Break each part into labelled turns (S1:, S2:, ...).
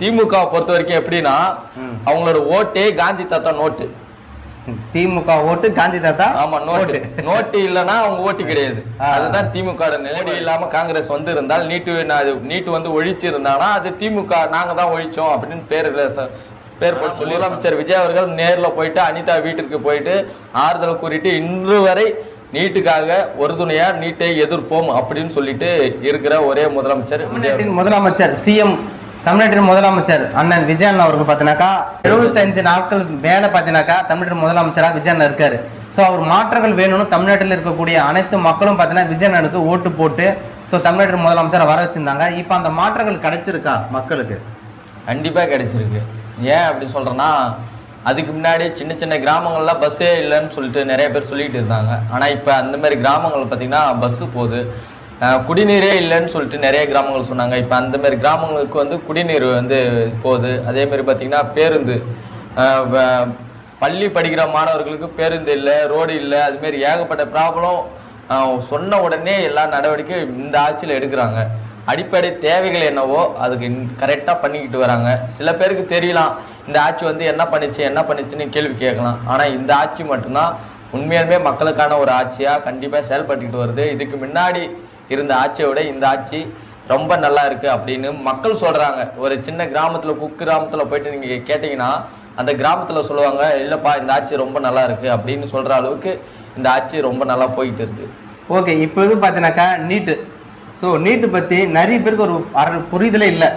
S1: திமுக பொறுத்த வரைக்கும் எப்படின்னா அவங்களோட ஓட்டே காந்தி தாத்தா நோட்டு.
S2: திமுக ஓட்டு காந்தி தாத்தா.
S1: ஆமா, நோட்டு. நோட்டு இல்லைன்னா அவங்க ஓட்டு கிடையாது. அதுதான் திமுக நிலைமை. இல்லாம காங்கிரஸ் வந்து இருந்தால் நீட்டு வந்து ஒழிச்சு இருந்தாங்கன்னா அது திமுக நாங்க தான் ஒழிச்சோம் அப்படின்னு பேர் போட்டு சொல்லி முதலமைச்சர் விஜய் அவர்கள் நேர்ல போயிட்டு அனிதா வீட்டிற்கு போயிட்டு ஆறுதல் கூறிட்டு இன்று வரை நீட்டுக்காக ஒரு துணையா நீட்டை எதிர்ப்போம் அப்படின்னு சொல்லிட்டு இருக்கிற ஒரே முதலமைச்சர்
S2: முதலமைச்சர் சிஎம் தமிழ்நாட்டின் முதலமைச்சர் அண்ணன் விஜய் அண்ணா அவருக்கு பார்த்தீங்கன்னாக்கா 75 நாட்கள் மேலே பார்த்தீங்கன்னாக்கா தமிழ்நாட்டின் முதலமைச்சராக விஜய் அண்ணா இருக்காரு. ஸோ அவர் மாற்றங்கள் வேணும்னு தமிழ்நாட்டில் இருக்கக்கூடிய அனைத்து மக்களும் பார்த்தீங்கன்னா விஜய் அண்ணனுக்கு ஓட்டு போட்டு ஸோ தமிழ்நாட்டின் முதலமைச்சரை வர வச்சிருந்தாங்க. இப்போ அந்த மாற்றங்கள் கிடைச்சிருக்கா மக்களுக்கு?
S1: கண்டிப்பாக கிடைச்சிருக்கு. ஏன் அப்படி சொல்கிறேன்னா, அதுக்கு முன்னாடி சின்ன சின்ன கிராமங்கள்லாம் பஸ்ஸே இல்லைன்னு சொல்லிட்டு நிறைய பேர் சொல்லிட்டு இருந்தாங்க. ஆனால் இப்போ அந்த மாதிரி கிராமங்கள் பார்த்திங்கன்னா பஸ்ஸு போகுது. குடிநீரே இல்லைன்னு சொல்லிட்டு நிறைய கிராமங்கள் சொன்னாங்க. இப்போ அந்த மாதிரி கிராமங்களுக்கு வந்து குடிநீர் வந்து போகுது. அதேமாதிரி பார்த்திங்கன்னா பேருந்து, பள்ளி படிக்கிற மாணவர்களுக்கு பேருந்து இல்லை, ரோடு இல்லை, அதுமாரி ஏகப்பட்ட ப்ராப்ளம் சொன்ன உடனே எல்லா நடவடிக்கையும் இந்த ஆட்சியில் எடுக்கிறாங்க. அடிப்படை தேவைகள் என்னவோ அதுக்கு கரெக்டாக பண்ணிக்கிட்டு வராங்க. சில பேருக்கு தெரியலாம் இந்த ஆட்சி வந்து என்ன பண்ணுச்சுன்னு கேள்வி கேட்கலாம். ஆனால் இந்த ஆட்சி மட்டும்தான் உண்மையாலுமே மக்களுக்கான ஒரு ஆட்சியாக கண்டிப்பாக செயல்பட்டுக்கிட்டு வருது. இதுக்கு முன்னாடி இருந்த ஆட்சியை விட இந்த ஆட்சி ரொம்ப நல்லா இருக்குது அப்படின்னு மக்கள் சொல்கிறாங்க. ஒரு சின்ன கிராமத்தில் குக்கிராமத்தில் போயிட்டு நீங்கள் கேட்டிங்கன்னா அந்த கிராமத்தில் சொல்லுவாங்க, இல்லைப்பா இந்த ஆட்சி ரொம்ப நல்லா இருக்குது அப்படின்னு சொல்கிற அளவுக்கு இந்த ஆட்சி ரொம்ப நல்லா போயிட்டு இருக்குது.
S2: ஓகே, இப்போ இது பார்த்தீங்கன்னாக்கா நீட்டு. ஸோ நீட்டு பற்றி நிறைய பேருக்கு ஒரு புரிதலே இல்லை.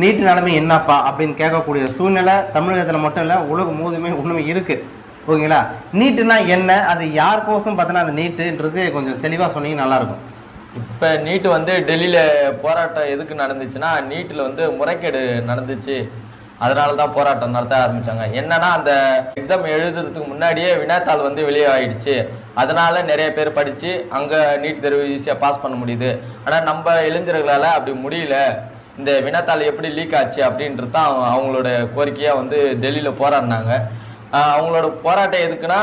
S2: நீட்டு நிலைமை என்னப்பா அப்படின்னு கேட்கக்கூடிய சூழ்நிலை தமிழகத்தில் மட்டும் இல்லை, உலகம் முழுவதுமே உண்மை இருக்குது. ஓகேங்களா? நீட்டுனா என்ன, அது யாருக்கோசம் பார்த்தீங்கன்னா அந்த நீட்டுன்றது கொஞ்சம் தெளிவாக சொன்னீங்கன்னா நல்லாயிருக்கும்.
S1: இப்போ நீட்டு வந்து டெல்லியில் போராட்டம் எதுக்கு நடந்துச்சுன்னா, நீட்டில் வந்து முறைகேடு நடந்துச்சு, அதனால தான் போராட்டம் நடத்த ஆரம்பித்தாங்க. என்னன்னா அந்த எக்ஸாம் எழுதுறதுக்கு முன்னாடியே வினாத்தாள் வந்து வெளியே ஆயிடுச்சு. அதனால நிறைய பேர் படித்து அங்கே நீட் தேர்வு ஈஸியாக பாஸ் பண்ண முடியுது. ஆனால் நம்ம இளைஞர்களால் அப்படி முடியல, இந்த வினாத்தாள் எப்படி லீக் ஆச்சு அப்படின்றது தான் அவங்களோட கோரிக்கையாக வந்து டெல்லியில் போராடினாங்க. அவங்களோட போராட்டம் எதுக்குன்னா,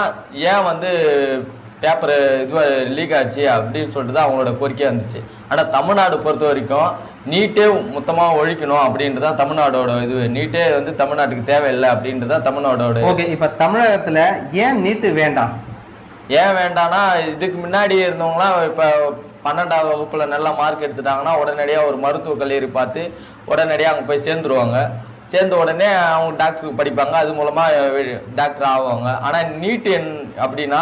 S1: ஏன் வந்து பேப்பர் இதுவாக லீக் ஆச்சு அப்படின்னு சொல்லிட்டு தான் அவங்களோட கோரிக்கையாக இருந்துச்சு. ஆனால் தமிழ்நாடு பொறுத்த வரைக்கும் நீட்டே மொத்தமாக ஒழிக்கணும் அப்படின்ட்டு தான் தமிழ்நாடோட இது. நீட்டே வந்து தமிழ்நாட்டுக்கு தேவையில்லை அப்படின்ட்டு தான் தமிழ்நாடோட.
S2: ஓகே, இப்போ தமிழகத்தில் ஏன் நீட்டு வேண்டாம்?
S1: ஏன் வேண்டாம்னா, இதுக்கு முன்னாடி இருந்தவங்களாம் இப்போ 12ஆம் வகுப்பில் நல்ல மார்க் எடுத்துட்டாங்கன்னா உடனடியாக ஒரு மருத்துவக் கல்லூரி பார்த்து உடனடியாக அங்கே போய் சேர்ந்துருவாங்க. சேர்ந்த உடனே அவங்க டாக்டருக்கு படிப்பாங்க, அது மூலமாக டாக்டர் ஆவாங்க. ஆனால் நீட்டு அப்படின்னா,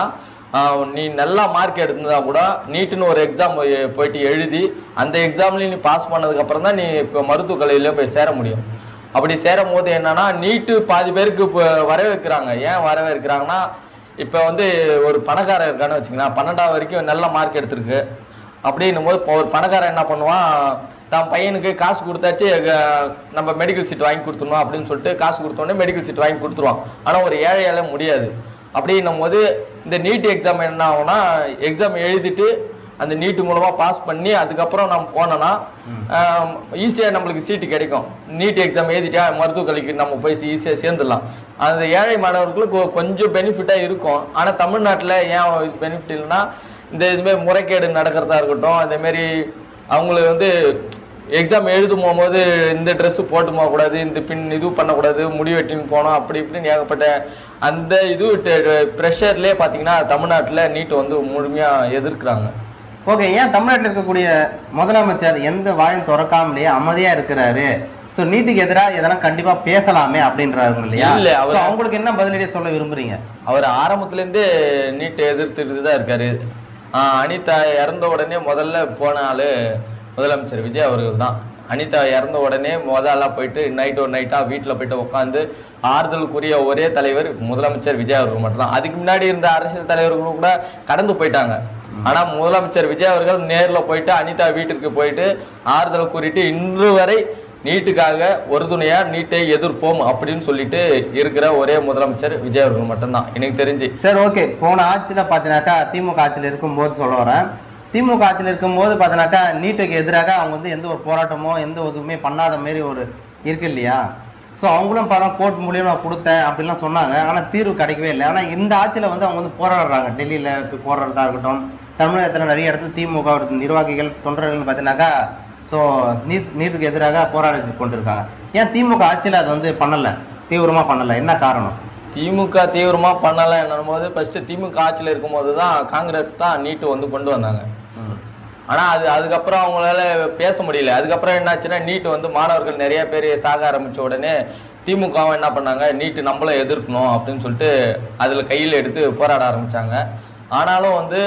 S1: நீ நல்லா மார்க் எடுத்திருந்தா கூட நீட்டுன்னு ஒரு எக்ஸாம் போயிட்டு எழுதி அந்த எக்ஸாம்லேயும் நீ பாஸ் பண்ணதுக்கப்புறம் தான் நீ இப்போ மருத்துவக் கல்லூரியில் போய் சேர முடியும். அப்படி சேரும் போது என்னன்னா, நீட்டு பாதி பேருக்கு இப்போ வரவேற்கிறாங்க. ஏன் வரவேற்கிறாங்கன்னா, இப்போ வந்து ஒரு பணக்காரர் இருக்கான்னு வச்சுக்கோங்களேன், 12ஆவது வரைக்கும் நல்ல மார்க் எடுத்திருக்கு. அப்படின்னும் போது இப்போ ஒரு பணக்காரன் என்ன பண்ணுவான், தான் பையனுக்கு காசு கொடுத்தாச்சு நம்ம மெடிக்கல் சீட் வாங்கி கொடுத்துடணும் அப்படின்னு சொல்லிட்டு காசு கொடுத்தோடனே மெடிக்கல் சீட் வாங்கி கொடுத்துருவான். ஆனால் ஒரு ஏழையால முடியாது. அப்படின்னும் போது இந்த நீட் எக்ஸாம் என்ன ஆகும்னா, எக்ஸாம் எழுதிட்டு அந்த நீட்டு மூலமாக பாஸ் பண்ணி அதுக்கப்புறம் நம்ம போனோன்னா ஈஸியாக நம்மளுக்கு சீட்டு கிடைக்கும். நீட் எக்ஸாம் எழுதிட்டா மருத்துவக் கல்விக்கு நம்ம போய் ஈஸியாக சேர்ந்துடலாம். அந்த ஏழை மாணவர்களுக்கு கொஞ்சம் பெனிஃபிட்டாக இருக்கும். ஆனால் தமிழ்நாட்டில் ஏன் பெனிஃபிட் இல்லைன்னா, இந்த இதுமாரி முறைகேடு நடக்கிறதா இருக்கட்டும், அதேமாரி அவங்களுக்கு வந்து எக்ஸாம் எழுதும் போகும்போது இந்த ட்ரெஸ்ஸு போட்டு போகக்கூடாது, இந்த இது பண்ணக்கூடாது, முடி வெட்டின்னு போனோம், அப்படி இப்படின்னு ஏகப்பட்ட அந்த இது ப்ரெஷர்லேயே பார்த்தீங்கன்னா தமிழ்நாட்டில் நீட்டை வந்து முழுமையாக எதிர்க்கிறாங்க.
S2: ஓகே, ஏன் தமிழ்நாட்டில் இருக்கக்கூடிய முதலமைச்சர் எந்த வாயும் திறக்காமலேயே அமைதியாக இருக்கிறாரு? ஸோ நீட்டுக்கு எதிராக எதனா கண்டிப்பாக பேசலாமே அப்படின்றாரு இல்லையா? இல்லை, அவர் அவங்களுக்கு என்ன பதிலடியே சொல்ல விரும்புறீங்க?
S1: அவர் ஆரம்பத்துலேருந்தே நீட்டை எதிர்த்துட்டு தான் இருக்காரு. அனிதா இறந்த உடனே முதல்ல போன ஆள் முதலமைச்சர் விஜய் அவர்கள் தான். அனிதா இறந்த உடனே முதலாக போயிட்டு நைட்டாக வீட்டில் போயிட்டு உட்காந்து ஆறுதலுக்குரிய ஒரே தலைவர் முதலமைச்சர் விஜய் அவர்கள் மட்டும்தான். அதுக்கு முன்னாடி இருந்த அரசியல் தலைவர்களும் கூட கடந்து போயிட்டாங்க. ஆனால் முதலமைச்சர் விஜய் அவர்கள் நேரில் போயிட்டு அனிதா வீட்டிற்கு போயிட்டு ஆறுதல் கூறிட்டு இன்று வரை நீட்டுக்காக ஒரு துணையா நீட்டை எதிர்ப்போம் அப்படின்னு சொல்லிட்டு இருக்கிற ஒரே முதலமைச்சர் விஜய் அவர்கள் மட்டும்தான் எனக்கு தெரிஞ்சு.
S2: சரி, ஓகே. போன ஆட்சியில் பார்த்தீங்கன்னாக்கா திமுக ஆட்சியில் இருக்கும்போது சொல்ல வரேன், திமுக ஆட்சியில் இருக்கும்போது பார்த்தீங்கன்னாக்கா நீட்டுக்கு எதிராக அவங்க வந்து எந்த ஒரு போராட்டமோ எந்த இதுவுமே பண்ணாத மாரி ஒரு இருக்கு இல்லையா? ஸோ அவங்களும் படம் கோர்ட் மூலியமாக நான் கொடுத்தேன் அப்படின்லாம் சொன்னாங்க. ஆனால் தீர்வு கிடைக்கவே இல்லை. ஆனால் இந்த ஆட்சியில் வந்து அவங்க வந்து போராடுறாங்க. டெல்லியில் போய் போராடுறதா இருக்கட்டும், தமிழகத்தில் நிறைய இடத்துல திமுக நிர்வாகிகள் தொண்டர்கள் பார்த்தீங்கன்னாக்கா ஸோ நீட்டுக்கு எதிராக போராடி கொண்டிருக்காங்க. ஏன் திமுக ஆட்சியில் அது வந்து பண்ணல, தீவிரமா பண்ணல, என்ன காரணம்?
S1: திமுக தீவிரமா பண்ணல என்னும் போது ஃபர்ஸ்ட் திமுக ஆட்சியில் இருக்கும்போது தான் காங்கிரஸ் தான் நீட்டு வந்து கொண்டு வந்தாங்க. ஆனா அதுக்கப்புறம் அவங்களால பேச முடியல. அதுக்கப்புறம் என்னாச்சுன்னா நீட் வந்து மாணவர்கள் நிறைய பேர் சாக ஆரம்பிச்ச உடனே திமுகவும் என்ன பண்ணாங்க, நீட்டு நம்மளும் எதிர்க்கணும் அப்படின்னு சொல்லிட்டு அதுல கையில் எடுத்து போராட ஆரம்பிச்சாங்க. ஆனாலும் வந்து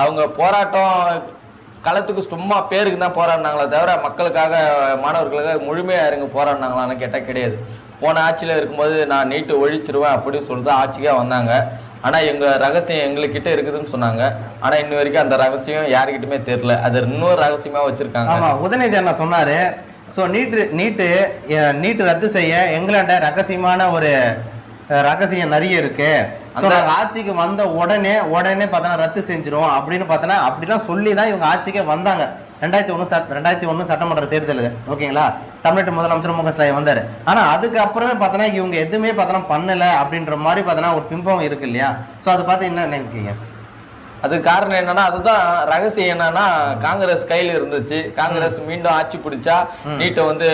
S1: அவங்க போராட்டம் களத்துக்கு சும்மா பேருக்கு தான் போராடினாங்களே தவிர மக்களுக்காக மாணவர்களுக்காக முழுமையாக இறங்க போராடினாங்களான்னு கேட்டால் கிடையாது. போன ஆட்சியில் இருக்கும்போது நான் நீட்டு ஒழிச்சிருவேன் அப்படின்னு சொல்லிட்டு ஆட்சிக்கே வந்தாங்க. ஆனால் எங்கள் ரகசியம் எங்ககிட்ட இருக்குதுன்னு சொன்னாங்க. ஆனால் இன்ன வரைக்கும் அந்த ரகசியம் யாருக்கிட்டுமே தெரியல. அது இன்னொரு ரகசியமாக வச்சுருக்காங்க.
S2: ஆமாம், உதயநிதி என்ன சொன்னார், ஸோ நீட்டு ரத்து செய்ய எங்களாண்ட ரகசியமான ஒரு ரகசியம் நிறைய இருக்கு, அந்த ஆட்சிக்கு வந்த உடனே பார்த்தோன்னா ரத்து செஞ்சிரும் அப்படின்னு பார்த்தோன்னா அப்படிலாம் சொல்லி தான் இவங்க ஆட்சிக்கே வந்தாங்க. 2001 சட்டமன்ற தேர்தல், ஓகேங்களா, தமிழ்நாட்டு முதலமைச்சர் மு க ஸ்டாலின் வந்தாரு. ஆனா அதுக்கப்புறமே பார்த்தோன்னா இவங்க எதுவுமே பார்த்தோன்னா பண்ணல அப்படின்ற மாதிரி பார்த்தோன்னா ஒரு பிம்பம் இருக்கு இல்லையா? ஸோ அதை பார்த்து என்ன நினைக்கிறீங்க?
S1: அது காரணம் என்னன்னா, அதுதான் ரகசியம் என்னன்னா, காங்கிரஸ் கையில இருந்துச்சு. காங்கிரஸ் மீண்டும் ஆட்சி பிடிச்சா நீட்டை வந்து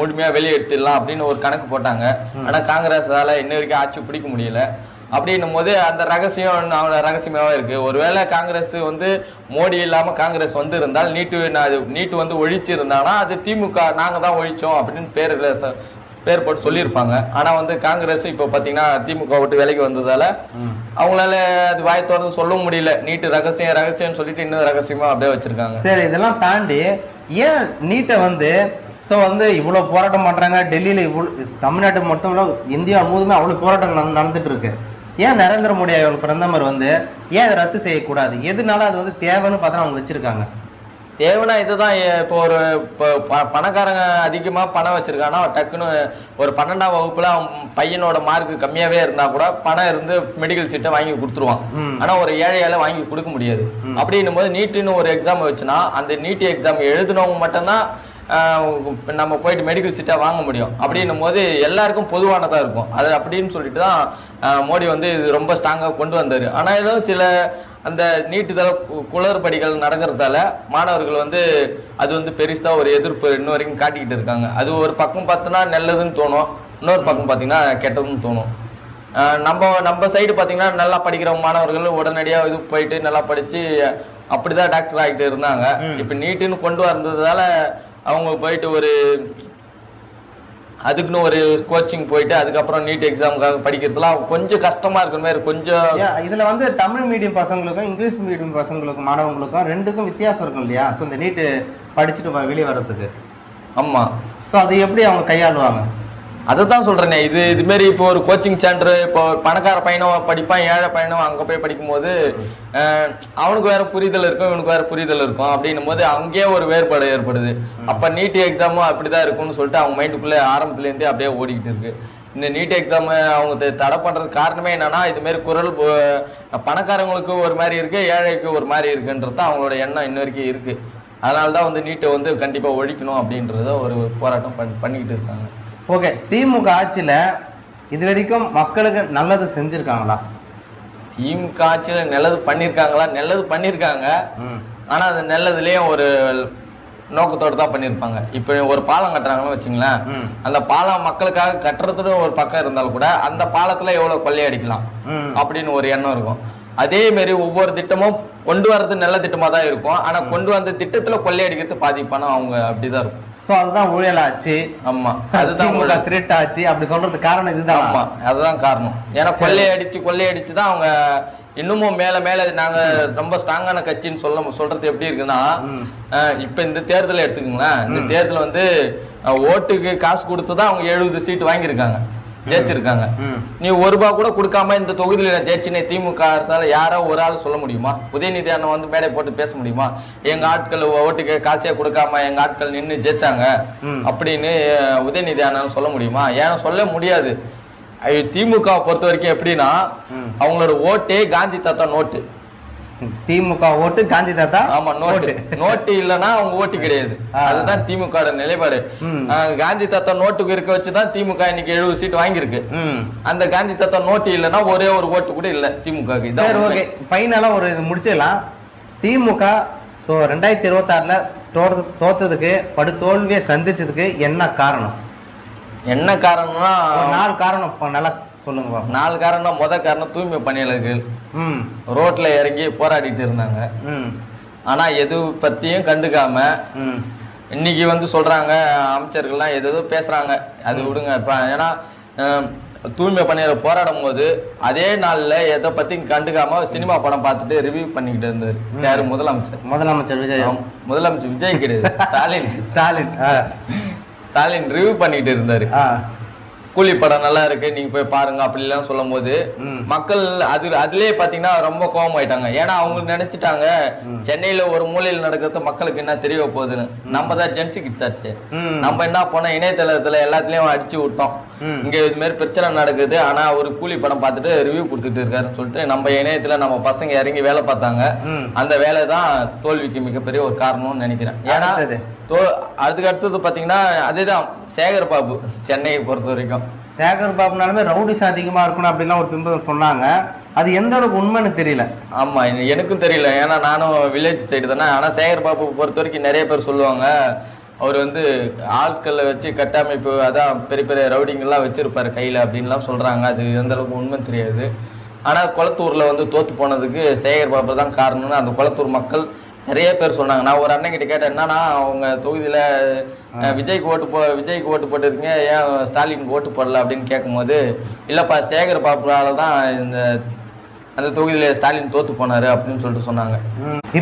S1: முழுமையா வெளியெடுத்துடலாம் அப்படின்னு ஒரு கணக்கு போட்டாங்க. ஆனா காங்கிரஸால இன்ன வரைக்கும் ஆட்சி பிடிக்க முடியல. அப்படின்னும் போது அந்த ரகசியம் ரகசியமாவே இருக்கு. ஒருவேளை காங்கிரஸ் வந்து மோடி இல்லாம காங்கிரஸ் வந்து இருந்தால் நீட்டு வந்து ஒழிச்சு இருந்தாங்கன்னா அது திமுக நாங்க தான் ஒழிச்சோம் அப்படின்னு பேர் போட்டு சொல்லியிருப்பாங்க. ஆனா வந்து காங்கிரஸ் இப்போ பாத்தீங்கன்னா திமுக விட்டு விலைக்கு வந்ததால அவங்களால அது வாய் திறந்து சொல்ல முடியல. நீட்டு ரகசியம்னு சொல்லிட்டு இன்னும் ரகசியமா அப்படியே வச்சிருக்காங்க.
S2: சரி, இதெல்லாம் தாண்டி ஏன் நீட்டை வந்து இவ்வளவு போராட்டம் பண்றாங்க? டெல்லியில தமிழ்நாட்டு மட்டும் இல்ல, இந்தியா முழுவதுமே அவ்வளவு போராட்டம் நடந்துட்டு இருக்கு. ஏன் நரேந்திர மோடி அவர்கள் பிரதமர் ஏன் அதை ரத்து செய்யக்கூடாது? எதுனால அது தேவைன்னு பார்த்தா அவங்க வச்சிருக்காங்க?
S1: தேவைன்னா இதுதான். இப்போ பணக்காரங்க அதிகமா பணம் வச்சிருக்காங்கன்னா டக்குன்னு ஒரு 12ஆம் வகுப்புல அவன் பையனோட மார்க் கம்மியாவே இருந்தா கூட பணம் இருந்து மெடிக்கல் சீட்டை வாங்கி கொடுத்துருவான். ஆனா ஒரு ஏழையால வாங்கி கொடுக்க முடியாது. அப்படின்னும் போது நீட்டுன்னு ஒரு எக்ஸாம் வச்சுன்னா அந்த நீட் எக்ஸாம் எழுதுனவங்க மட்டும்தான் நம்ம போயிட்டு மெடிக்கல் சீட்டா வாங்க முடியும். அப்படின்னும் போது எல்லாருக்கும் பொதுவானதா இருக்கும். அது அப்படின்னு சொல்லிட்டு தான் மோடி வந்து இது ரொம்ப ஸ்ட்ராங்கா கொண்டு வந்தாரு. ஆனாலும் சில அந்த நீட்டுதல குளறுபடிகள் நடக்கிறதால மாணவர்கள் அது பெருசா ஒரு எதிர்ப்பு இன்ன வரைக்கும் காட்டிக்கிட்டு இருக்காங்க. அது ஒரு பக்கம் பார்த்தோன்னா நல்லதுன்னு தோணும், இன்னொரு பக்கம் பார்த்தீங்கன்னா கெட்டதுன்னு தோணும். நம்ம சைடு பார்த்தீங்கன்னா நல்லா படிக்கிற மாணவர்கள் உடனடியாக இது போயிட்டு நல்லா படிச்சு அப்படிதான் டாக்டர் ஆகிட்டு இருந்தாங்க. இப்போ நீட்டுன்னு கொண்டு வந்ததால அவங்க போயிட்டு அதுக்குன்னு ஒரு கோச்சிங் போயிட்டு அதுக்கப்புறம் நீட் எக்ஸாமுக்காக படிக்கிறதுலாம் கொஞ்சம் கஷ்டமா இருக்கிற மாதிரி கொஞ்சம்.
S2: இதுல தமிழ் மீடியம் பசங்களுக்கும் இங்கிலீஷ் மீடியம் பசங்களுக்கும் மாணவங்களுக்கும் ரெண்டுக்கும் வித்தியாசம் இருக்கும் இல்லையா? ஸோ இந்த நீட்டு படிச்சுட்டு வெளியே வர்றதுக்கு.
S1: ஆமா,
S2: ஸோ அது எப்படி அவங்க கையாளுவாங்க?
S1: அதுதான் சொல்றேனே. இது மாதிரி இப்போ ஒரு கோச்சிங் சென்டர், இப்போ பணக்கார பையனும் படிப்பான், ஏழை பையனும் அங்க போய் படிக்கும் போது அவனுக்கு வேற புரிதல் இருக்கும், இவனுக்கு வேற புரிதல் இருக்கும். அப்படின்னும் போது அங்கேயே ஒரு வேறுபாடு ஏற்படுது. அப்ப நீட் எக்ஸாமும் அப்படிதான் இருக்கும்னு சொல்லிட்டு அவங்க மைண்டுக்குள்ள ஆரம்பத்துல இருந்தே அப்படியே ஓடிக்கிட்டு இருக்கு. இந்த நீட் எக்ஸாம் அவங்க தடை பண்றதுக்கு காரணமே என்னன்னா, இது மாதிரி பணக்காரங்களுக்கு ஒரு மாதிரி இருக்கு, ஏழைக்கு ஒரு மாதிரி இருக்குன்றது அவங்களோட எண்ணம் இன்ன வரைக்கும் இருக்கு. அதனாலதான் நீட்டை கண்டிப்பா ஒழிக்கணும் அப்படின்றத ஒரு போராட்டம் பண்ணிக்கிட்டு இருக்காங்க.
S2: ஓகே, திமுக ஆட்சியில இது வரைக்கும் மக்களுக்கு நல்லது செஞ்சிருக்காங்களா?
S1: திமுக ஆட்சியில நல்லது பண்ணிருக்காங்களா? நல்லது பண்ணிருக்காங்க. ஆனா அது நல்லதுலயும் ஒரு நோக்கத்தோடு தான் பண்ணிருப்பாங்க. இப்ப ஒரு பாலம் கட்டுறாங்கன்னு வச்சுங்களேன், அந்த பாலம் மக்களுக்காக கட்டுறதுன்னு ஒரு பக்கம் இருந்தாலும் கூட அந்த பாலத்துல எவ்வளவு கொள்ளையடிக்கலாம் அப்படின்னு ஒரு எண்ணம் இருக்கும். அதே மாதிரி ஒவ்வொரு திட்டமும் கொண்டு வர்றது நல்ல திட்டமா தான் இருக்கும். ஆனா கொண்டு வந்த திட்டத்துல கொள்ளையடிக்கிறது பாதி பணம் அவங்க அப்படிதான் இருக்கும்.
S2: சோ அதுதான் ஊழல் ஆச்சு.
S1: ஆமா, அதுதான்
S2: திருட்டு ஆச்சு அப்படி சொல்றதுக்கு காரணம் இதுதான்.
S1: ஆமா, அதுதான் காரணம். ஏன்னா கொள்ளையடிச்சுதான் அவங்க இன்னமும் மேல நாங்க ரொம்ப ஸ்ட்ராங்கான கட்சின்னு சொல்றது எப்படி இருக்குன்னா, இப்ப இந்த தேர்தலை எடுத்துக்கோங்களேன். இந்த தேர்தல் ஓட்டுக்கு காசு கொடுத்துதான் அவங்க 70 சீட்டு வாங்கியிருக்காங்க, ஜெயிச்சிருக்காங்க. நீ ₹1 கூட கொடுக்காம இந்த தொகுதியில நான் ஜெயிச்சினே திமுக அரசால யாரோ ஒரு ஆள் சொல்ல முடியுமா? உதயநிதி அண்ணன் மேடை போட்டு பேச முடியுமா? எங்க ஆட்கள் ஓட்டுக்கு காசையா கொடுக்காம எங்க ஆட்கள் நின்று ஜெயிச்சாங்க அப்படின்னு உதயநிதி அண்ணன் சொல்ல முடியுமா? ஏன்னா சொல்ல முடியாது. திமுக பொறுத்த வரைக்கும் எப்படின்னா, அவங்களோட ஓட்டே காந்தி தாத்தா நோட்டு.
S2: திமுக ஓட்டு காந்தி தாத்தா.
S1: ஆமா, நோட்டு இல்லைன்னா அவங்க ஓட்டு கிடையாது. அதுதான் திமுக நிலைப்பாடு. காந்தி தாத்தா நோட்டுக்கு இருக்க வச்சுதான் திமுக இன்னைக்கு 70 சீட் வாங்கியிருக்கு. அந்த காந்தி தாத்தா நோட்டு இல்லைன்னா ஒரே ஒரு ஓட்டு கூட இல்ல திமுக.
S2: சரி, ஓகே, ஃபைனலா ஒரு இது முடிச்சிடலாம். திமுக 2026ல தோத்ததுக்கு படுதோல்வியை சந்திச்சதுக்கு என்ன காரணம்?
S1: என்ன காரணம்னா
S2: ஒரு 4 காரணம் நல்லா சொல்லுங்க பாப்போம்.
S1: 4 காரணம். காரணம் தூய்மை பணியாளர்கள்
S2: ம்
S1: ரோட்ல இறங்கி போராடிட்டு இருந்தாங்க.
S2: ம்
S1: ஆனா எது பத்தியும் கண்டுக்காம
S2: ம்
S1: இன்னைக்கு வந்து சொல்றாங்க அமைச்சர்கள்லாம் ஏதோ பேசுறாங்க, அது விடுங்க. இப்ப ஏன்னா தூய்மை பணியாளர் போராடும் போது அதே நாள்ல எதை பத்தி கண்டுக்காம சினிமா படம் பார்த்துட்டு ரிவ்யூ பண்ணிக்கிட்டு இருந்தாரு. யாரு?
S2: முதலமைச்சர் விஜய்.
S1: முதலமைச்சர் விஜய் கிடையாது, ஸ்டாலின். ஸ்டாலின் ரிவ்யூ பண்ணிக்கிட்டு இருந்தாரு. கூலி படம் நல்லா இருக்கு, நீங்க போய் பாருங்க அப்படிலாம் சொல்லும் போது மக்கள் அதுலயே பாத்தீங்கன்னா ரொம்ப கோபம் ஆயிட்டாங்க. ஏன்னா அவங்க நினைச்சிட்டாங்க சென்னையில ஒரு மூலையில் நடக்கிறது மக்களுக்கு என்ன தெரிய போகுதுன்னு. நம்ம தான் ஜென்சி கிட்ஸ் ஆச்சு, நம்ம என்ன பண்ணோம், இணையதளத்துல எல்லாத்துலயும் அடிச்சு விட்டோம், இங்க இது மாதிரி பிரச்சனை நடக்குது, ஆனா ஒரு கூலி படம் பார்த்துட்டு ரிவ்யூ கொடுத்துட்டு இருக்காருன்னு சொல்லிட்டு நம்ம இணையத்துல நம்ம பசங்க இறங்கி வேலை பார்த்தாங்க. அந்த வேலை தான் தோல்விக்கு மிகப்பெரிய ஒரு காரணம்னு நினைக்கிறேன். ஏன்னா அதுக்கு அடுத்தது பாத்தீங்கன்னா அதேதான் சேகர் பாபு. சென்னையை பொறுத்த வரைக்கும்
S2: சேகர் பாபுனாலுமே ரவுடிஸ் அதிகமா இருக்கணும் அப்படிலாம் ஒரு பிம்பம் சொன்னாங்க. அது எந்த அளவுக்கு உண்மைன்னு தெரியல.
S1: ஆமா, எனக்கும் தெரியல, ஏன்னா நானும் வில்லேஜ் சைடு தானே. ஆனா சேகர் பாபு பொறுத்த வரைக்கும் நிறைய பேர் சொல்லுவாங்க அவர் வந்து ஆட்களை வச்சு கட்டமைப்பு, அதான் பெரிய பெரிய ரவுடிங்கெல்லாம் வச்சிருப்பாரு கையில அப்படின்லாம் சொல்றாங்க. அது எந்த அளவுக்கு உண்மை தெரியாது. ஆனா குளத்தூர்ல வந்து தோத்து போனதுக்கு சேகர் பாபு தான் காரணம்னு அந்த குளத்தூர் மக்கள் நிறைய பேர் சொன்னாங்க. நான் ஒரு அண்ணன் கிட்ட கேட்டேன், என்னன்னா அவங்க தொகுதியில விஜய்க்கு ஓட்டு போட்டிருக்கீங்க, ஏன் ஸ்டாலினுக்கு ஓட்டு போடல அப்படின்னு கேட்கும்போது, இல்லப்பா சேகர் பாபுவால தான் அந்த தொகுதியில ஸ்டாலின் தோத்து போனாரு அப்படின்னு சொல்லிட்டு சொன்னாங்க.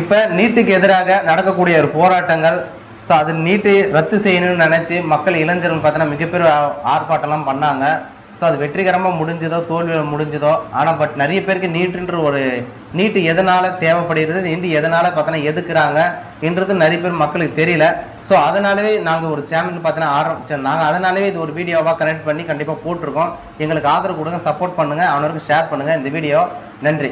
S2: இப்ப நீட்டுக்கு எதிராக நடக்கக்கூடிய ஒரு போராட்டங்கள், ஸோ அது நீட்டு ரத்து செய்யணும்னு நினைச்சு மக்கள் இளைஞர்கள் பார்த்தீங்கன்னா மிகப்பெரிய ஆர்ப்பாட்டம்லாம் பண்ணாங்க. ஸோ அது வெற்றிகரமாக முடிஞ்சதோ தோல்வியில் முடிஞ்சதோ, ஆனால் பட் நிறைய பேருக்கு நீட்டுன்ற ஒரு நீட்டு எதனால் தேவைப்படுகிறது, நீட்டு எதனால் பார்த்தோன்னா எதுக்குறாங்க என்றது நிறைய பேர் மக்களுக்கு தெரியல. ஸோ அதனாலவே நாங்கள் ஒரு சேனல் பார்த்தீங்கன்னா ஆரம்பிச்சோம். நாங்கள் அதனாலவே இது ஒரு வீடியோவாக கனெக்ட் பண்ணி கண்டிப்பாக போட்டிருக்கோம். எங்களுக்கு ஆதரவு கொடுங்க, சப்போர்ட் பண்ணுங்கள், அவனருக்கு ஷேர் பண்ணுங்கள் இந்த வீடியோ. நன்றி.